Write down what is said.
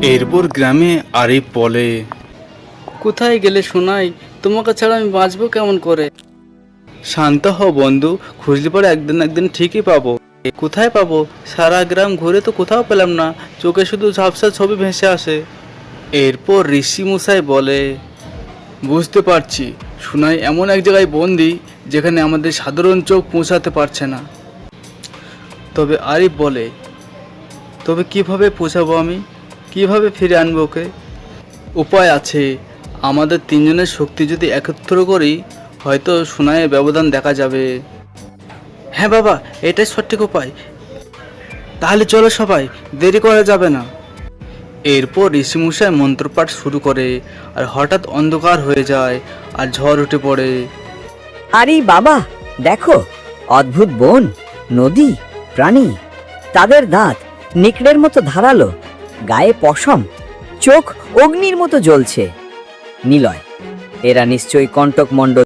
এরপর গ্রামে আরিফ বলে, কোথায় গেলে সোনাই? তোমাকে ছাড়া আমি বাঁচবো কেমন করে? শান্ত হও বন্ধু, খুঁজলে পরে একদিন একদিন ঠিকই পাবো। কোথায় পাবো? সারা গ্রাম ঘুরে তো কোথাও পেলাম না, চোখে শুধু ঝাপসা ছবি ভেসে আসে। এরপর ঋষি মশাই বলে, বুঝতে পারছি, সোনাই এমন এক জায়গায় বন্দি যেখানে আমাদের সাধারণ চোখ পৌঁছাতে পারছে না। তবে আরিফ বলে, তবে কিভাবে পৌঁছাবো আমি? কিভাবে ফিরে আনবো ওকে? উপায় আছে, আমাদের তিনজনের শক্তি যদি একত্র করি হয়তো সোনাইয়ের ব্যবধান দেখা যাবে। হ্যাঁ বাবা, এটাই সঠিক উপায়। তাহলে চলো সবাই, দেরি করা যাবে না। এরপর ঋষিমশাই মন্ত্রপাঠ শুরু করে, আর হঠাৎ অন্ধকার হয়ে যায় আর ঝড় উঠে পড়ে। আরে বাবা, দেখো, অদ্ভুত বন, নদী, প্রাণী, তাদের দাঁত নেকড়ের মতো ধারালো, গায়ে পশম, চোখ অগ্নির মতো জ্বলছে। নিলয়, এরা নিশ্চয়ই কণ্টক মণ্ডল।